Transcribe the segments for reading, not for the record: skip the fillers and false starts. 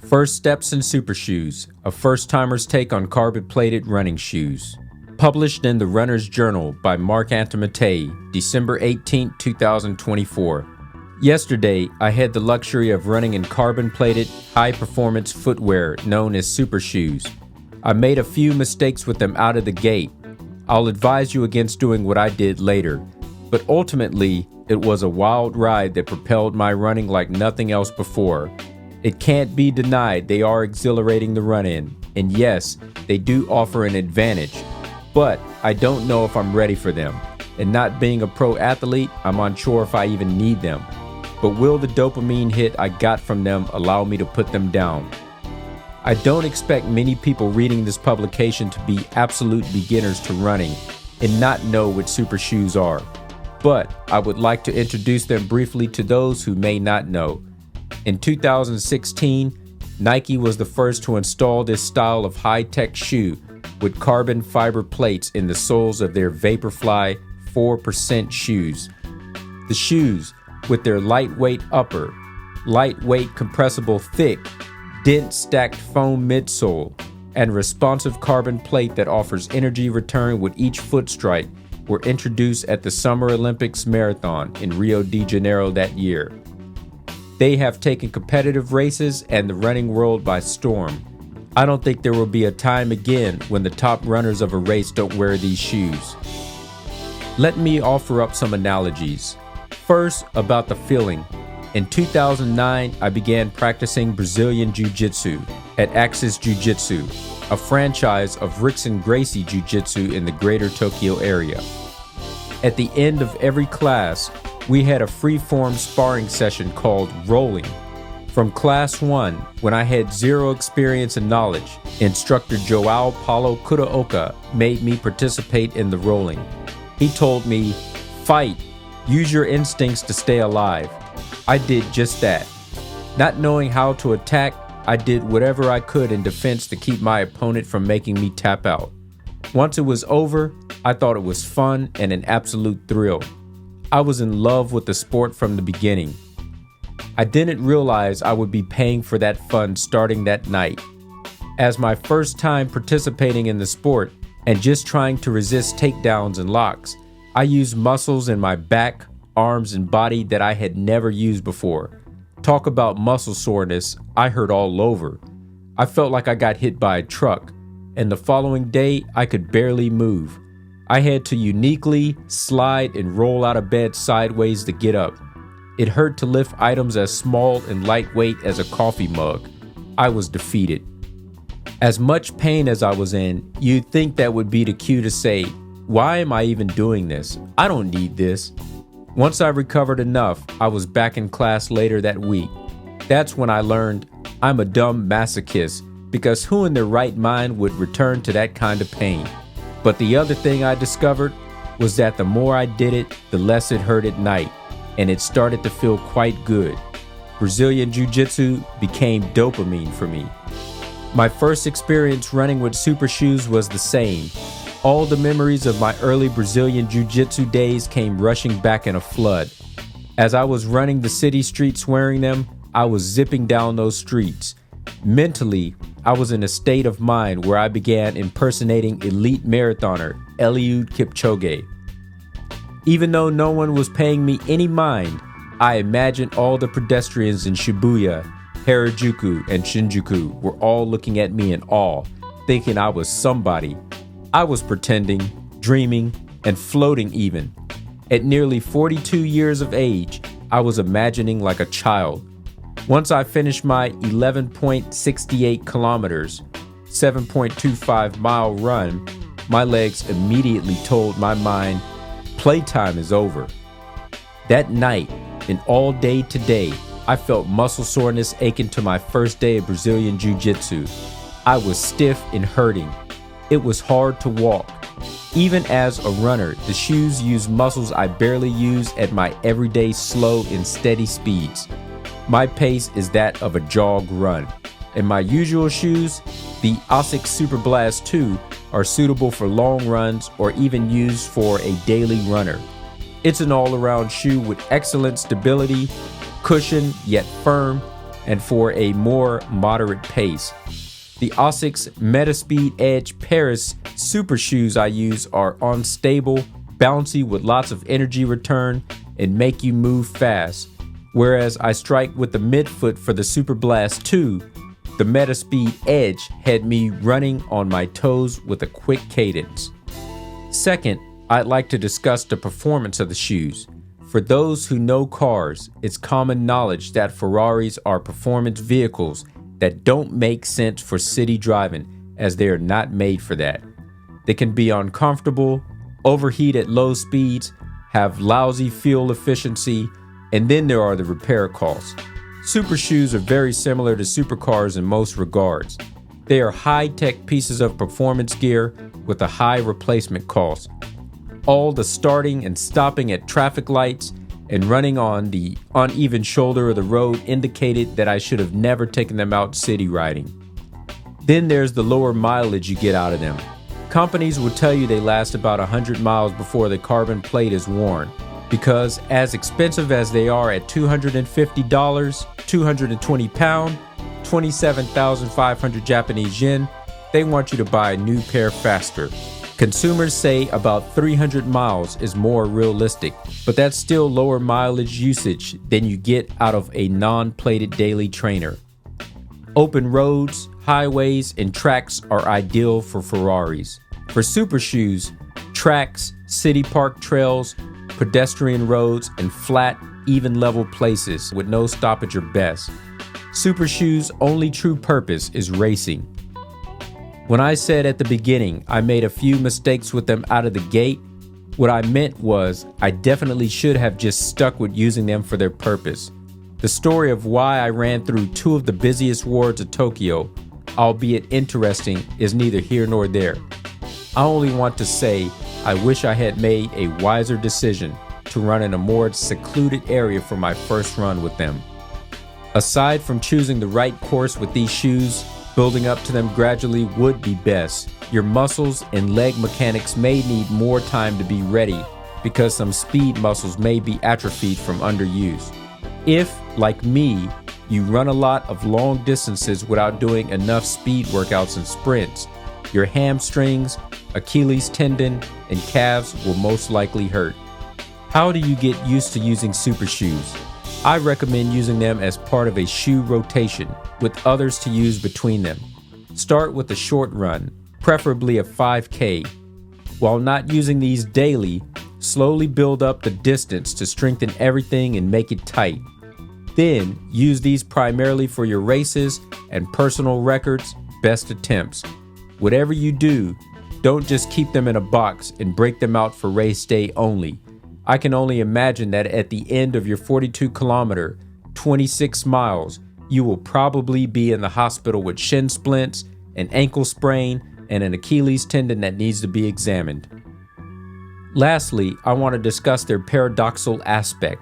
First Steps in Super Shoes, a first-timer's take on carbon-plated running shoes. Published in the Runner's Journal by Mark Antomatei, December 18, 2024. Yesterday, I had the luxury of running in carbon-plated, high-performance footwear known as super shoes. I made a few mistakes with them out of the gate. I'll advise you against doing what I did later. But ultimately, it was a wild ride that propelled my running like nothing else before. It can't be denied they are exhilarating to run in, and yes, they do offer an advantage, but I don't know if I'm ready for them, and not being a pro athlete, I'm unsure if I even need them. But will the dopamine hit I got from them allow me to put them down? I don't expect many people reading this publication to be absolute beginners to running and not know what super shoes are, but I would like to introduce them briefly to those who may not know. In 2016, Nike was the first to install this style of high-tech shoe with carbon fiber plates in the soles of their Vaporfly 4% shoes. The shoes, with their lightweight upper, lightweight compressible thick, dense stacked foam midsole, and responsive carbon plate that offers energy return with each foot strike, were introduced at the Summer Olympics Marathon in Rio de Janeiro that year. They have taken competitive races and the running world by storm. I don't think there will be a time again when the top runners of a race don't wear these shoes. Let me offer up some analogies. First, about the feeling. In 2009, I began practicing Brazilian Jiu-Jitsu at ASICS Jiu-Jitsu, a franchise of Rickson Gracie Jiu-Jitsu in the greater Tokyo area. At the end of every class, we had a free-form sparring session called rolling. From class 1, when I had zero experience and knowledge, instructor Joao Paulo Kuraoka made me participate in the rolling. He told me, "Fight, use your instincts to stay alive." I did just that. Not knowing how to attack, I did whatever I could in defense to keep my opponent from making me tap out. Once it was over, I thought it was fun and an absolute thrill. I was in love with the sport from the beginning. I didn't realize I would be paying for that fun starting that night. As my first time participating in the sport and just trying to resist takedowns and locks, I used muscles in my back, arms, and body that I had never used before. Talk about muscle soreness, I hurt all over. I felt like I got hit by a truck, and the following day I could barely move. I had to uniquely slide and roll out of bed sideways to get up. It hurt to lift items as small and lightweight as a coffee mug. I was defeated. As much pain as I was in, you'd think that would be the cue to say, "Why am I even doing this? I don't need this." Once I recovered enough, I was back in class later that week. That's when I learned I'm a dumb masochist, because who in their right mind would return to that kind of pain? But the other thing I discovered was that the more I did it, the less it hurt at night, and it started to feel quite good. Brazilian Jiu-Jitsu became dopamine for me. My first experience running with super shoes was the same. All the memories of my early Brazilian Jiu-Jitsu days came rushing back in a flood. As I was running the city streets wearing them, I was zipping down those streets. Mentally, I was in a state of mind where I began impersonating elite marathoner Eliud Kipchoge. Even though no one was paying me any mind, I imagined all the pedestrians in Shibuya, Harajuku, and Shinjuku were all looking at me in awe, thinking I was somebody. I was pretending, dreaming, and floating even. At nearly 42 years of age, I was imagining like a child. Once I finished my 11.68 kilometers, 7.25 mile run, my legs immediately told my mind, playtime is over. That night and all day today, I felt muscle soreness aching to my first day of Brazilian Jiu-Jitsu. I was stiff and hurting. It was hard to walk. Even as a runner, the shoes use muscles I barely use at my everyday slow and steady speeds. My pace is that of a jog run. And my usual shoes, the ASICS Super Blast 2, are suitable for long runs or even used for a daily runner. It's an all-around shoe with excellent stability, cushion yet firm, and for a more moderate pace. The ASICS Metaspeed Edge Paris super shoes I use are unstable, bouncy with lots of energy return, and make you move fast. Whereas I strike with the midfoot for the Super Blast 2, the Metaspeed Edge had me running on my toes with a quick cadence. Second, I'd like to discuss the performance of the shoes. For those who know cars, it's common knowledge that Ferraris are performance vehicles that don't make sense for city driving, as they are not made for that. They can be uncomfortable, overheat at low speeds, have lousy fuel efficiency, and then there are the repair costs. Super shoes are very similar to supercars in most regards. They are high-tech pieces of performance gear with a high replacement cost. All the starting and stopping at traffic lights and running on the uneven shoulder of the road indicated that I should have never taken them out city riding. Then there's the lower mileage you get out of them. Companies will tell you they last about 100 miles before the carbon plate is worn, because as expensive as they are at $250, 220 pound, 27,500 Japanese yen, they want you to buy a new pair faster. Consumers say about 300 miles is more realistic, but that's still lower mileage usage than you get out of a non-plated daily trainer. Open roads, highways, and tracks are ideal for Ferraris. For super shoes, tracks, city park trails, pedestrian roads, and flat, even level places with no stoppage are best. Super shoes' only true purpose is racing. When I said at the beginning I made a few mistakes with them out of the gate, what I meant was I definitely should have just stuck with using them for their purpose. The story of why I ran through two of the busiest wards of Tokyo, albeit interesting, is neither here nor there. I only want to say I wish I had made a wiser decision to run in a more secluded area for my first run with them. Aside from choosing the right course with these shoes, building up to them gradually would be best. Your muscles and leg mechanics may need more time to be ready because some speed muscles may be atrophied from underuse. If, like me, you run a lot of long distances without doing enough speed workouts and sprints, your hamstrings, Achilles tendon, and calves will most likely hurt. How do you get used to using super shoes? I recommend using them as part of a shoe rotation, with others to use between them. Start with a short run, preferably a 5K. While not using these daily, slowly build up the distance to strengthen everything and make it tight. Then, use these primarily for your races and personal records, best attempts. Whatever you do, don't just keep them in a box and break them out for race day only. I can only imagine that at the end of your 42-kilometer, 26 miles, you will probably be in the hospital with shin splints, an ankle sprain, and an Achilles tendon that needs to be examined. Lastly, I want to discuss their paradoxical aspect.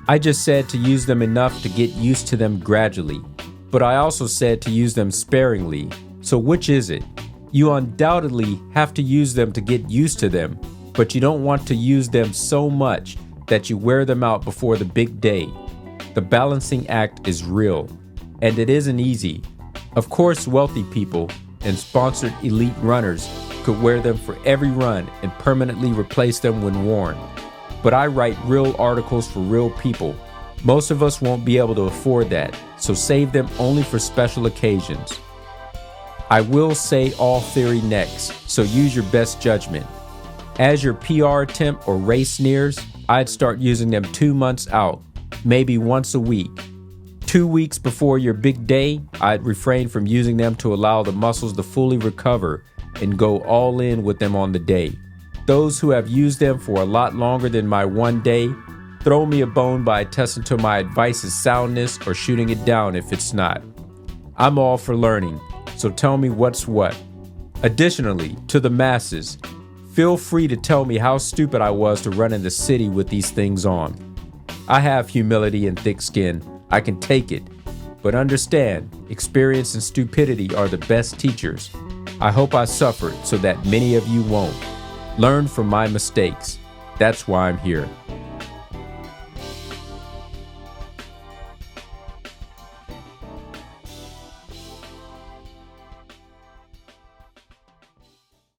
I just said to use them enough to get used to them gradually, but I also said to use them sparingly. So which is it? You undoubtedly have to use them to get used to them, but you don't want to use them so much that you wear them out before the big day. The balancing act is real, and it isn't easy. Of course, wealthy people and sponsored elite runners could wear them for every run and permanently replace them when worn. But I write real articles for real people. Most of us won't be able to afford that, so save them only for special occasions. I will say all theory next, so use your best judgment. As your PR attempt or race nears, I'd start using them 2 months out, maybe once a week. 2 weeks before your big day, I'd refrain from using them to allow the muscles to fully recover and go all in with them on the day. Those who have used them for a lot longer than my one day, throw me a bone by attesting to my advice's soundness or shooting it down if it's not. I'm all for learning, so tell me what's what. Additionally, to the masses, feel free to tell me how stupid I was to run in the city with these things on. I have humility and thick skin. I can take it. But understand, experience and stupidity are the best teachers. I hope I suffered so that many of you won't. Learn from my mistakes. That's why I'm here.